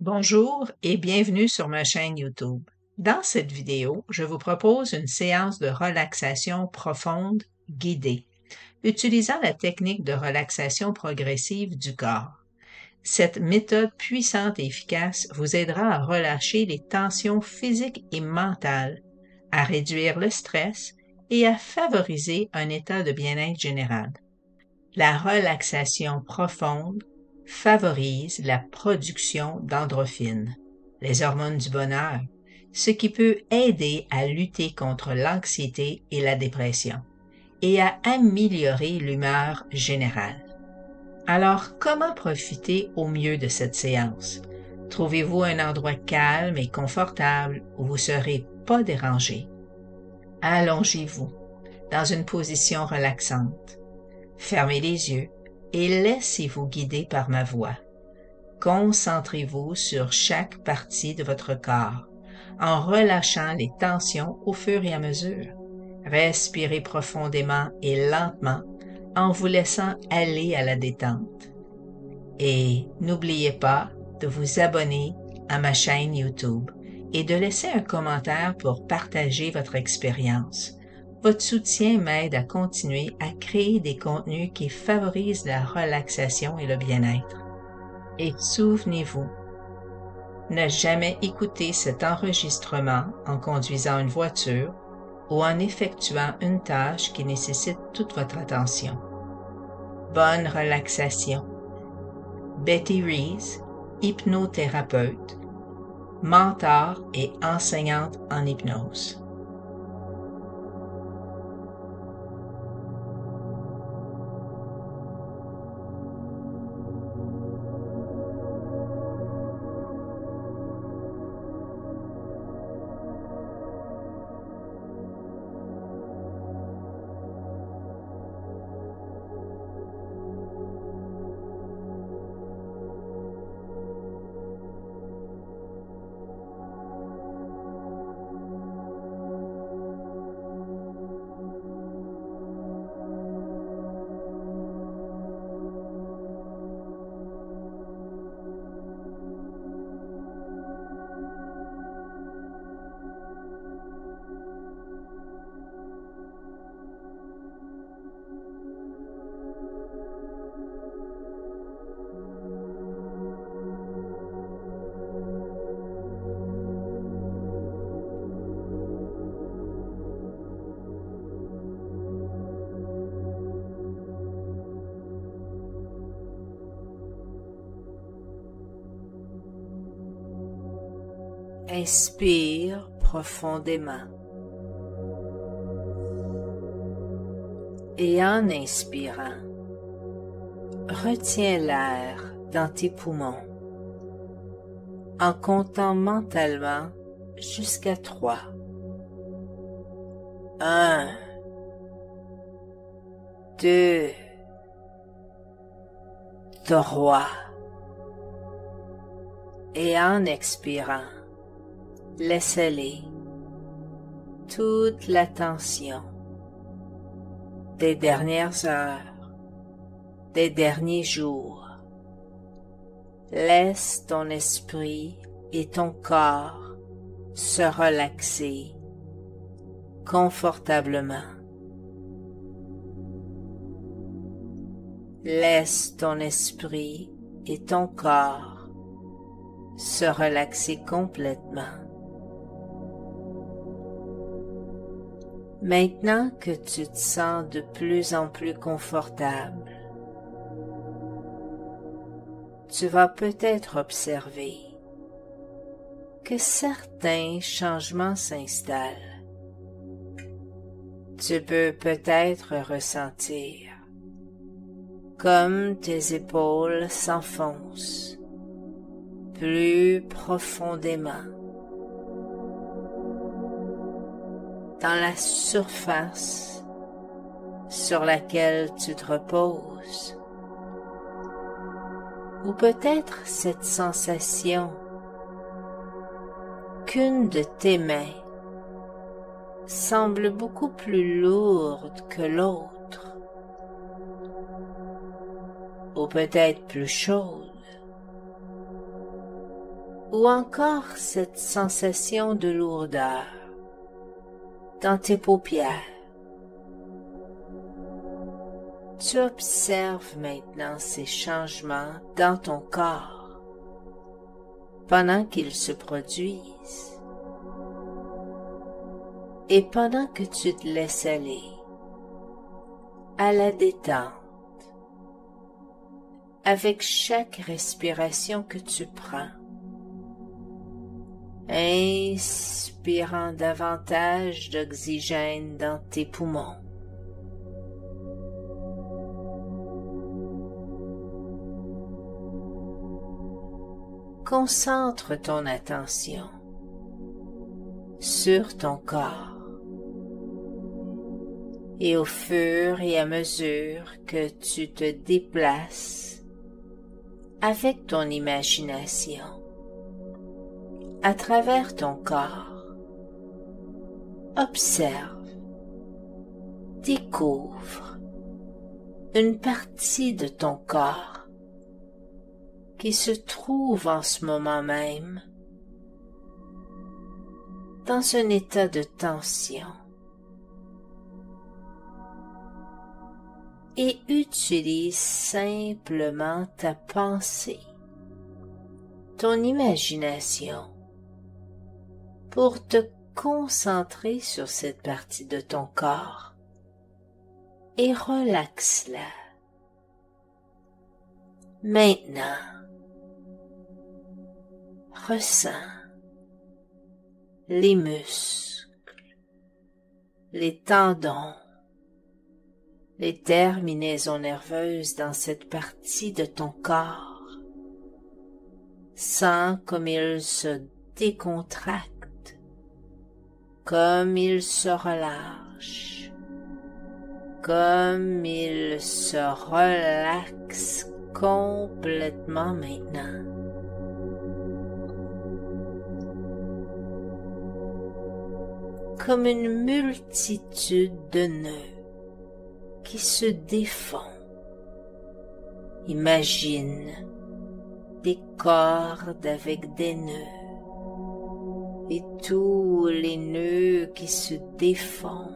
Bonjour et bienvenue sur ma chaîne YouTube. Dans cette vidéo, je vous propose une séance de relaxation profonde guidée, utilisant la technique de relaxation progressive du corps. Cette méthode puissante et efficace vous aidera à relâcher les tensions physiques et mentales, à réduire le stress et à favoriser un état de bien-être général. La relaxation profonde favorise la production d'endorphines, les hormones du bonheur, ce qui peut aider à lutter contre l'anxiété et la dépression et à améliorer l'humeur générale. Alors, comment profiter au mieux de cette séance? Trouvez-vous un endroit calme et confortable où vous ne serez pas dérangé. Allongez-vous dans une position relaxante. Fermez les yeux et laissez-vous guider par ma voix. Concentrez-vous sur chaque partie de votre corps en relâchant les tensions au fur et à mesure. Respirez profondément et lentement en vous laissant aller à la détente. Et n'oubliez pas de vous abonner à ma chaîne YouTube et de laisser un commentaire pour partager votre expérience. Votre soutien m'aide à continuer à créer des contenus qui favorisent la relaxation et le bien-être. Et souvenez-vous, ne jamais écouter cet enregistrement en conduisant une voiture ou en effectuant une tâche qui nécessite toute votre attention. Bonne relaxation. Betty Reese, hypnothérapeute, mentor et enseignante en hypnose. Inspire profondément. Et en inspirant, retiens l'air dans tes poumons en comptant mentalement jusqu'à 3. 1, 2, 3. Et en expirant, laisse aller toute la tension des dernières heures, des derniers jours. Laisse ton esprit et ton corps se relaxer confortablement. Laisse ton esprit et ton corps se relaxer complètement. Maintenant que tu te sens de plus en plus confortable, tu vas peut-être observer que certains changements s'installent. Tu peux peut-être ressentir comme tes épaules s'enfoncent plus profondément dans la surface sur laquelle tu te reposes. Ou peut-être cette sensation qu'une de tes mains semble beaucoup plus lourde que l'autre, ou peut-être plus chaude. ou encore cette sensation de lourdeur dans tes paupières. Tu observes maintenant ces changements dans ton corps pendant qu'ils se produisent et pendant que tu te laisses aller à la détente avec chaque respiration que tu prends, inspirant davantage d'oxygène dans tes poumons. Concentre ton attention sur ton corps et au fur et à mesure que tu te déplaces avec ton imagination à travers ton corps, observe, découvre une partie de ton corps qui se trouve en ce moment même dans un état de tension et utilise simplement ta pensée, ton imagination pour te concentrer sur cette partie de ton corps et relaxe-la. Maintenant, ressens les muscles, les tendons, les terminaisons nerveuses dans cette partie de ton corps. Sens comme ils se décontractent, comme ils se relâchent, comme ils se relaxent complètement maintenant. Comme une multitude de nœuds qui se défont. Imagine des cordes avec des nœuds et tous les nœuds qui se défont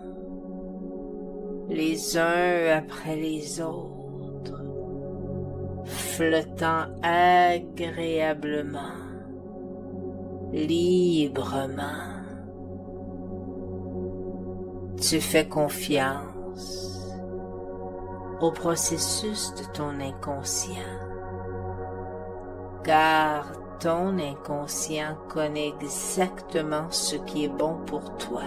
les uns après les autres, flottant agréablement, librement. Tu fais confiance au processus de ton inconscient, car ton inconscient connaît exactement ce qui est bon pour toi.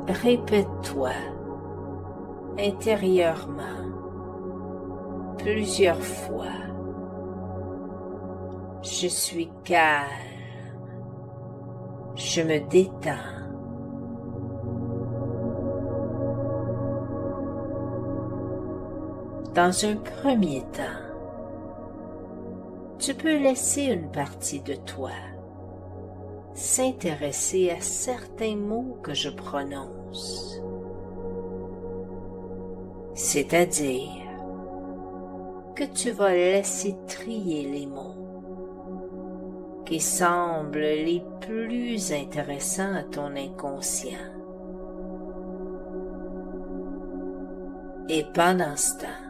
Répète-toi intérieurement plusieurs fois: je suis calme. Je me détends. Dans un premier temps, tu peux laisser une partie de toi s'intéresser à certains mots que je prononce, c'est-à-dire que tu vas laisser trier les mots qui semblent les plus intéressants à ton inconscient. Et pendant ce temps,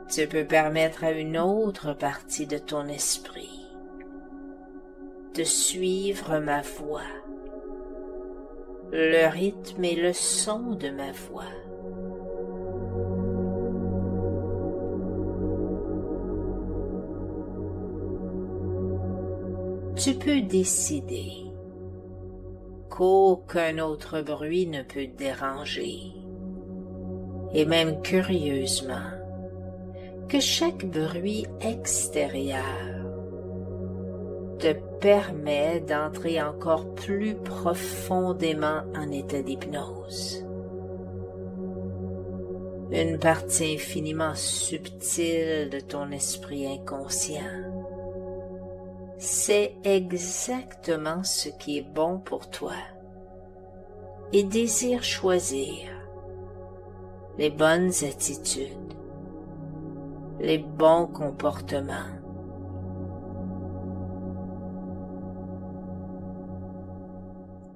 tu peux permettre à une autre partie de ton esprit de suivre ma voix, le rythme et le son de ma voix. Tu peux décider qu'aucun autre bruit ne peut te déranger, et même curieusement, que chaque bruit extérieur te permet d'entrer encore plus profondément en état d'hypnose. Une partie infiniment subtile de ton esprit inconscient sait exactement ce qui est bon pour toi et désire choisir les bonnes attitudes les bons comportements.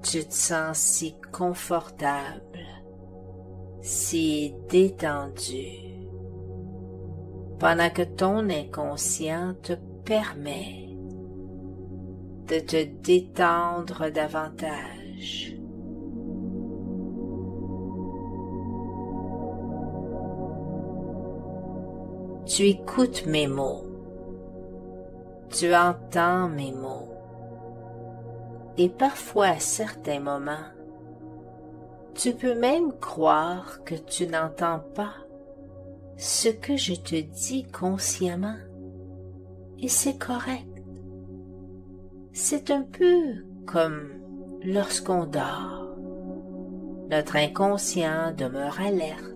Tu te sens si confortable, si détendu, pendant que ton inconscient te permet de te détendre davantage. Tu écoutes mes mots, tu entends mes mots, et parfois à certains moments, tu peux même croire que tu n'entends pas ce que je te dis consciemment, et c'est correct. C'est un peu comme lorsqu'on dort. Notre inconscient demeure alerte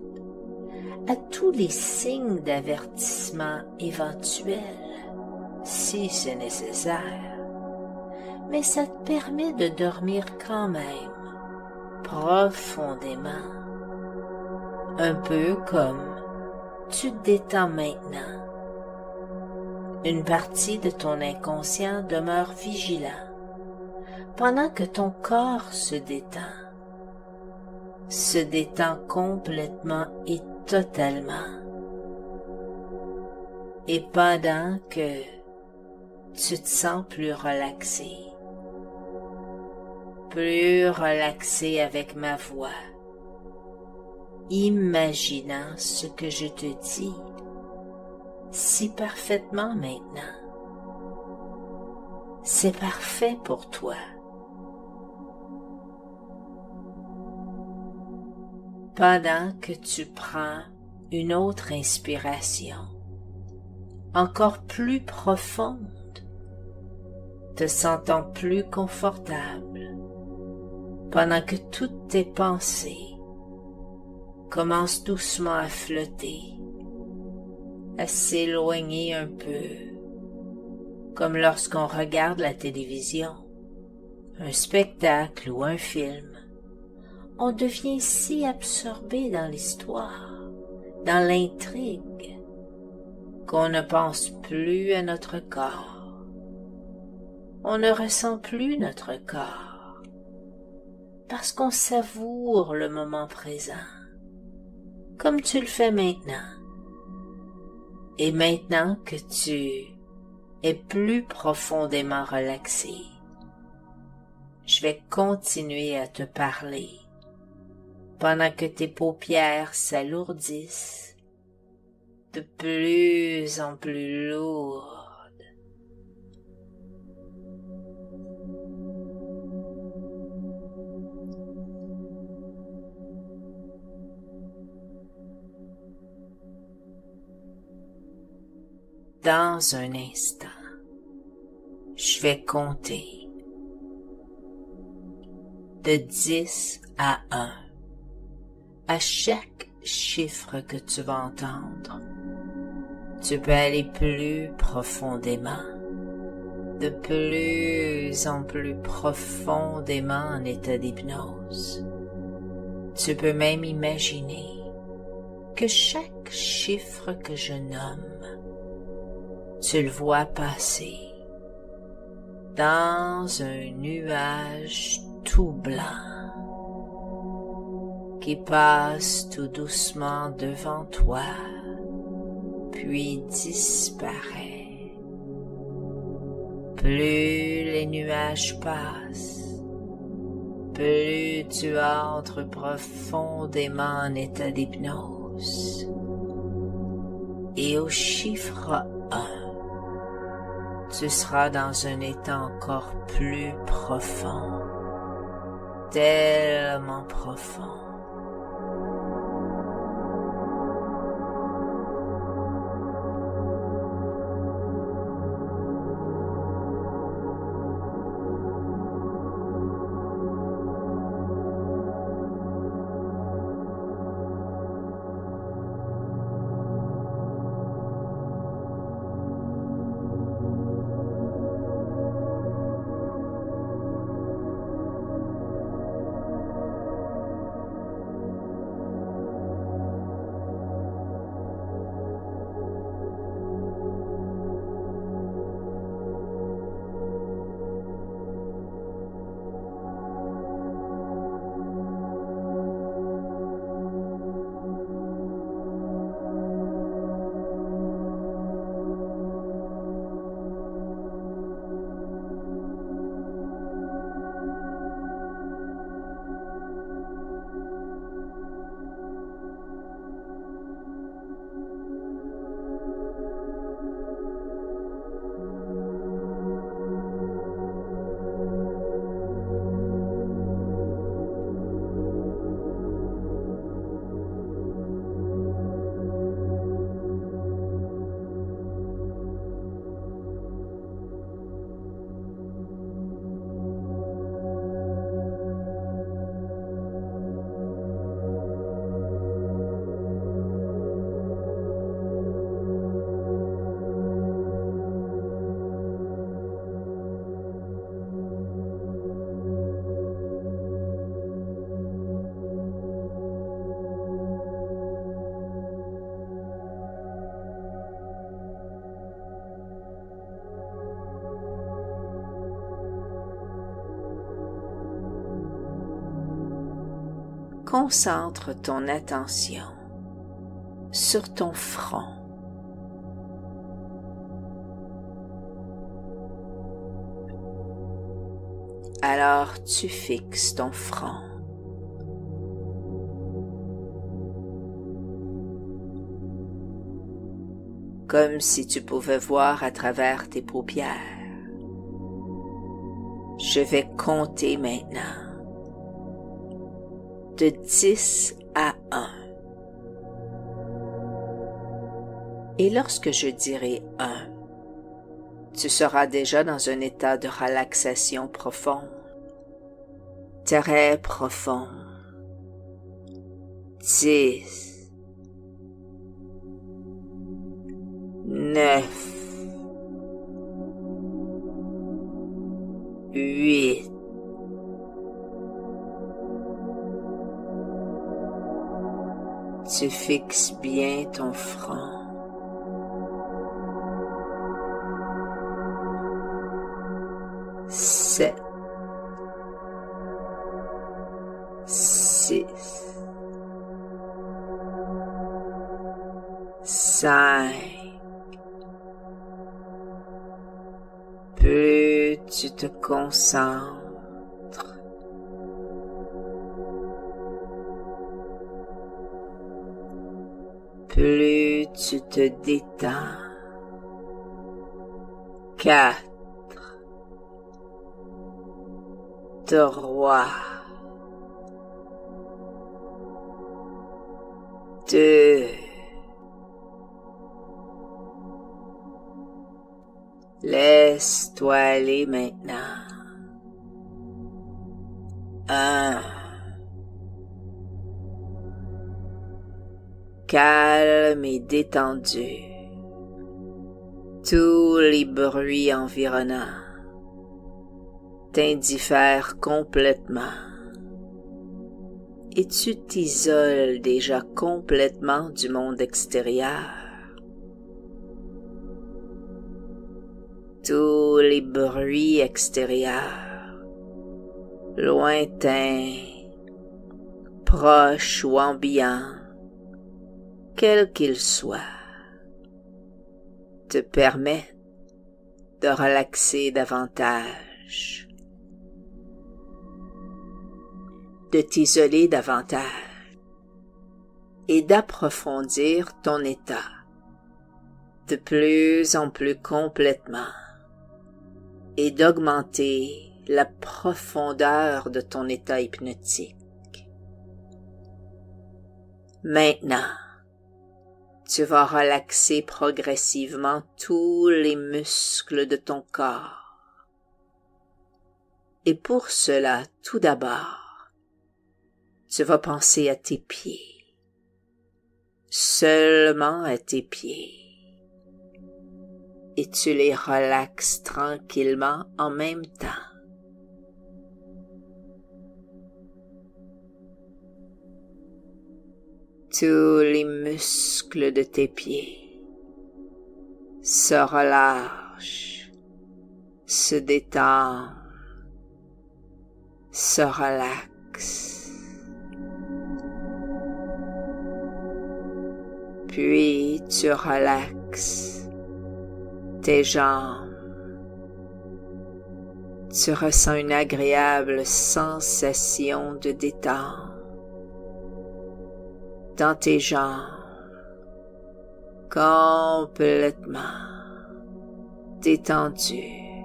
à tous les signes d'avertissement éventuels, si c'est nécessaire, mais ça te permet de dormir quand même, profondément, un peu comme tu te détends maintenant. Une partie de ton inconscient demeure vigilant pendant que ton corps se détend complètement et totalement. Et pendant que tu te sens plus relaxé avec ma voix, imaginant ce que je te dis si parfaitement maintenant. C'est parfait pour toi. Pendant que tu prends une autre inspiration, encore plus profonde, te sentant plus confortable, pendant que toutes tes pensées commencent doucement à flotter, à s'éloigner un peu, comme lorsqu'on regarde la télévision, un spectacle ou un film. On devient si absorbé dans l'histoire, dans l'intrigue, qu'on ne pense plus à notre corps. On ne ressent plus notre corps, parce qu'on savoure le moment présent, comme tu le fais maintenant. Et maintenant que tu es plus profondément relaxé, je vais continuer à te parler pendant que tes paupières s'alourdissent de plus en plus lourdes. Dans un instant, je vais compter de 10 à 1. À chaque chiffre que tu vas entendre, tu peux aller plus profondément, de plus en plus profondément en état d'hypnose. Tu peux même imaginer que chaque chiffre que je nomme, tu le vois passer dans un nuage tout blanc qui passe tout doucement devant toi, puis disparaît. Plus les nuages passent, plus tu entres profondément en état d'hypnose. Et au chiffre 1, tu seras dans un état encore plus profond, tellement profond. concentre ton attention sur ton front. Alors tu fixes ton front. Comme si tu pouvais voir à travers tes paupières. Je vais compter maintenant. De 10 à 1. Et lorsque je dirai 1, tu seras déjà dans un état de relaxation profonde, très profond. 10, 9, 8, 'Tu fixes bien ton front. 7, 6, 5. Plus tu te concentres, plus tu te détends. 4, 3, 2, laisse-toi aller maintenant. 1, calme et détendu. Tous les bruits environnants t'indiffèrent complètement et tu t'isoles déjà complètement du monde extérieur. Tous les bruits extérieurs, lointains, proches ou ambiants, quels qu'ils soient, te permettent de relaxer davantage, de t'isoler davantage et d'approfondir ton état de plus en plus complètement et d'augmenter la profondeur de ton état hypnotique. Maintenant, tu vas relaxer progressivement tous les muscles de ton corps. Et pour cela, tout d'abord, tu vas penser à tes pieds, seulement à tes pieds. Et tu les relaxes tranquillement en même temps. Tous les muscles de tes pieds se relâchent, se détendent, se relaxent. Puis tu relaxes tes jambes. Tu ressens une agréable sensation de détente dans tes jambes, complètement détendues.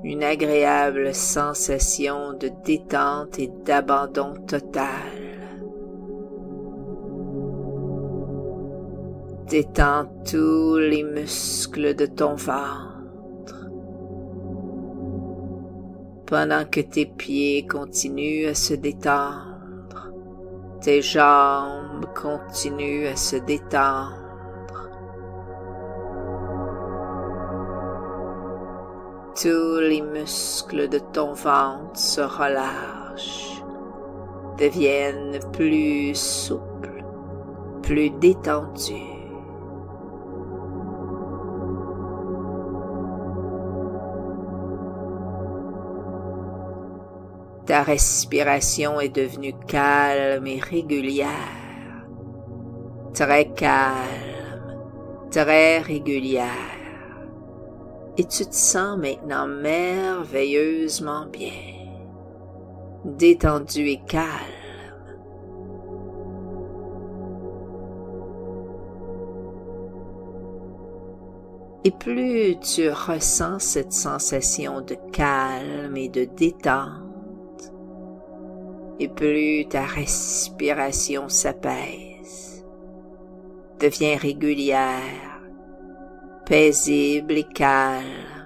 Une agréable sensation de détente et d'abandon total. Détends tous les muscles de ton ventre, pendant que tes pieds continuent à se détendre. Tes jambes continuent à se détendre. Tous les muscles de ton ventre se relâchent, deviennent plus souples, plus détendus. Ta respiration est devenue calme et régulière, très calme, très régulière, et tu te sens maintenant merveilleusement bien, détendu et calme. Et plus tu ressens cette sensation de calme et de détente, et plus ta respiration s'apaise, devient régulière, paisible et calme,